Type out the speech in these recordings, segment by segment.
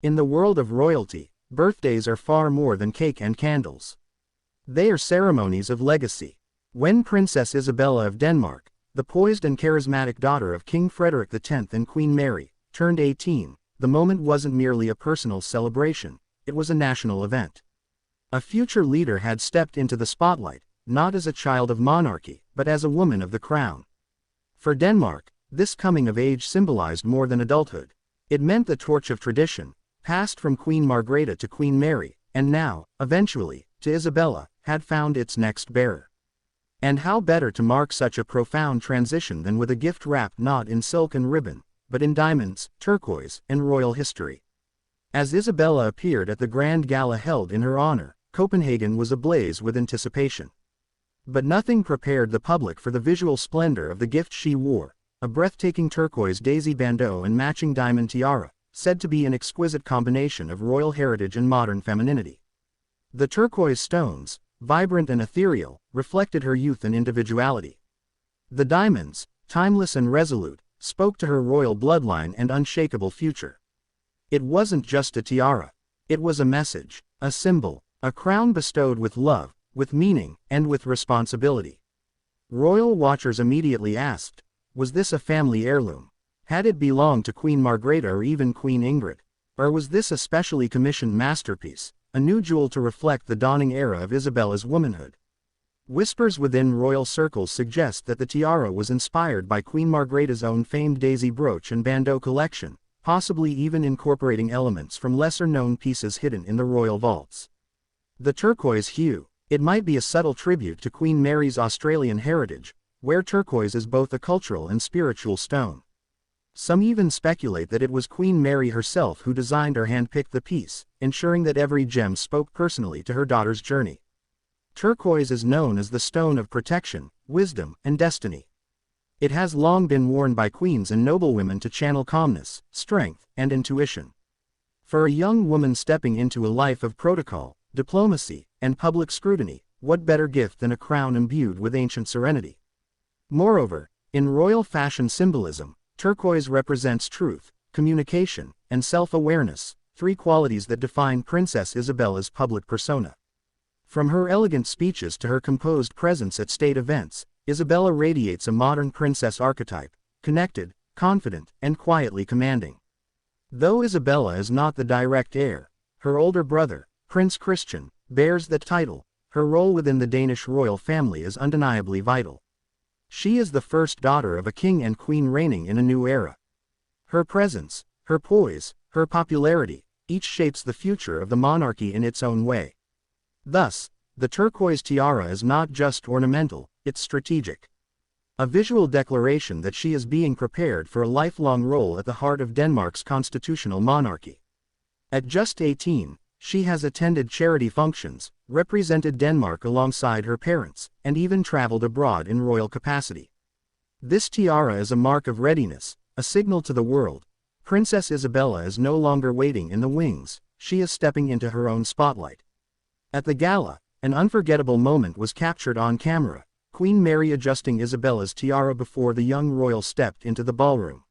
In the world of royalty, birthdays are far more than cake and candles. They are ceremonies of legacy. When Princess Isabella of Denmark, the poised and charismatic daughter of King Frederick X and Queen Mary, turned 18, the moment wasn't merely a personal celebration, it was a national event. A future leader had stepped into the spotlight, not as a child of monarchy, but as a woman of the crown. For Denmark, this coming of age symbolized more than adulthood. It meant the torch of tradition, passed from Queen Margrethe to Queen Mary, and now, eventually, to Isabella, had found its next bearer. And how better to mark such a profound transition than with a gift wrapped not in silk and ribbon, but in diamonds, turquoise, and royal history. As Isabella appeared at the grand gala held in her honor, Copenhagen was ablaze with anticipation. But nothing prepared the public for the visual splendor of the gift she wore, a breathtaking turquoise daisy bandeau and matching diamond tiara, said to be an exquisite combination of royal heritage and modern femininity. The turquoise stones, vibrant and ethereal, reflected her youth and individuality. The diamonds, timeless and resolute, spoke to her royal bloodline and unshakable future. It wasn't just a tiara. It was a message, a symbol, a crown bestowed with love, with meaning, and with responsibility. Royal watchers immediately asked, was this a family heirloom? Had it belonged to Queen Margrethe or even Queen Ingrid? Or was this a specially commissioned masterpiece, a new jewel to reflect the dawning era of Isabella's womanhood? Whispers within royal circles suggest that the tiara was inspired by Queen Margrethe's own famed daisy brooch and bandeau collection, possibly even incorporating elements from lesser-known pieces hidden in the royal vaults. The turquoise hue, it might be a subtle tribute to Queen Mary's Australian heritage, where turquoise is both a cultural and spiritual stone. Some even speculate that it was Queen Mary herself who designed or handpicked the piece, ensuring that every gem spoke personally to her daughter's journey. Turquoise is known as the stone of protection, wisdom, and destiny. It has long been worn by queens and noblewomen to channel calmness, strength, and intuition. For a young woman stepping into a life of protocol, diplomacy, and public scrutiny, what better gift than a crown imbued with ancient serenity? Moreover, in royal fashion symbolism, turquoise represents truth, communication, and self-awareness, three qualities that define Princess Isabella's public persona. From her elegant speeches to her composed presence at state events, Isabella radiates a modern princess archetype, connected, confident, and quietly commanding. Though Isabella is not the direct heir, her older brother, Prince Christian, bears that title. Her role within the Danish royal family is undeniably vital. She is the first daughter of a king and queen reigning in a new era. Her presence, her poise, her popularity, each shapes the future of the monarchy in its own way. Thus, the turquoise tiara is not just ornamental, it's strategic. A visual declaration that she is being prepared for a lifelong role at the heart of Denmark's constitutional monarchy. At just 18, she has attended charity functions, represented Denmark alongside her parents, and even traveled abroad in royal capacity. This tiara is a mark of readiness, a signal to the world. Princess Isabella is no longer waiting in the wings, she is stepping into her own spotlight. At the gala, an unforgettable moment was captured on camera, Queen Mary adjusting Isabella's tiara before the young royal stepped into the ballroom.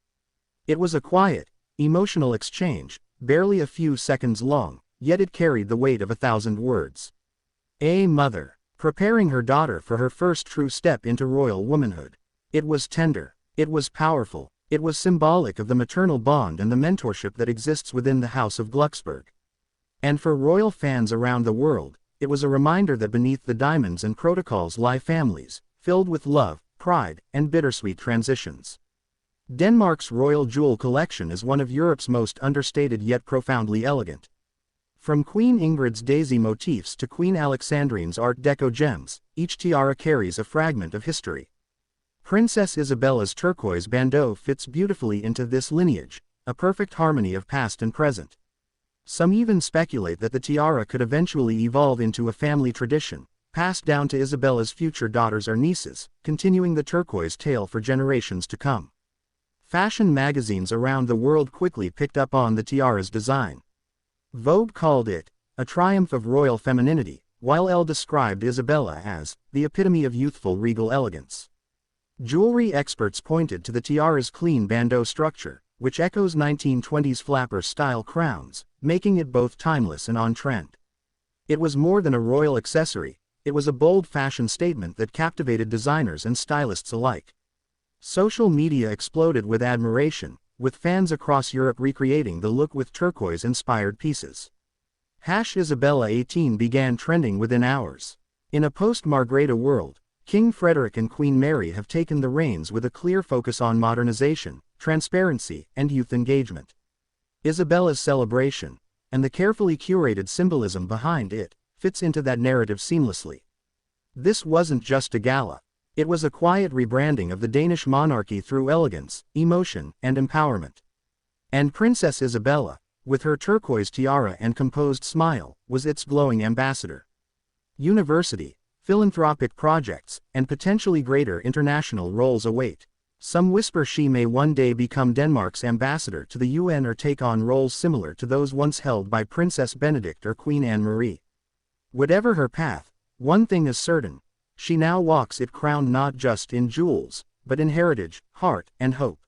It was a quiet, emotional exchange, barely a few seconds long, yet it carried the weight of 1,000 words. A mother, preparing her daughter for her first true step into royal womanhood. It was tender, it was powerful, it was symbolic of the maternal bond and the mentorship that exists within the House of Glucksburg. And for royal fans around the world, it was a reminder that beneath the diamonds and protocols lie families, filled with love, pride, and bittersweet transitions. Denmark's royal jewel collection is one of Europe's most understated yet profoundly elegant. From Queen Ingrid's daisy motifs to Queen Alexandrine's Art Deco gems, each tiara carries a fragment of history. Princess Isabella's turquoise bandeau fits beautifully into this lineage, a perfect harmony of past and present. Some even speculate that the tiara could eventually evolve into a family tradition, passed down to Isabella's future daughters or nieces, continuing the turquoise tale for generations to come. Fashion magazines around the world quickly picked up on the tiara's design. Vogue called it a triumph of royal femininity, while Elle described Isabella as the epitome of youthful regal elegance. Jewelry experts pointed to the tiara's clean bandeau structure, which echoes 1920s flapper-style crowns, making it both timeless and on-trend. It was more than a royal accessory, it was a bold fashion statement that captivated designers and stylists alike. Social media exploded with admiration, with fans across Europe recreating the look with turquoise-inspired pieces. Isabella 18 began trending within hours. In a post-Margrethe world, King Frederick and Queen Mary have taken the reins with a clear focus on modernization, transparency, and youth engagement. Isabella's celebration, and the carefully curated symbolism behind it, fits into that narrative seamlessly. This wasn't just a gala. It was a quiet rebranding of the Danish monarchy through elegance, emotion, and empowerment. And Princess Isabella, with her turquoise tiara and composed smile, was its glowing ambassador. University, philanthropic projects, and potentially greater international roles await. Some whisper she may one day become Denmark's ambassador to the UN or take on roles similar to those once held by Princess Benedict or Queen Anne-Marie. Whatever her path, one thing is certain, she now walks it crowned not just in jewels, but in heritage, heart, and hope.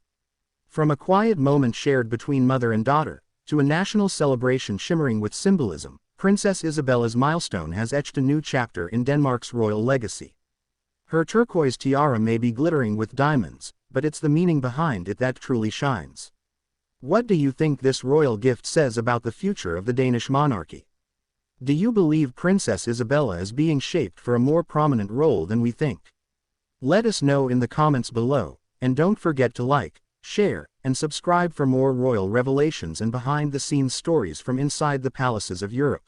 From a quiet moment shared between mother and daughter, to a national celebration shimmering with symbolism, Princess Isabella's milestone has etched a new chapter in Denmark's royal legacy. Her turquoise tiara may be glittering with diamonds, but it's the meaning behind it that truly shines. What do you think this royal gift says about the future of the Danish monarchy? Do you believe Princess Isabella is being shaped for a more prominent role than we think? Let us know in the comments below, and don't forget to like, share, and subscribe for more royal revelations and behind-the-scenes stories from inside the palaces of Europe.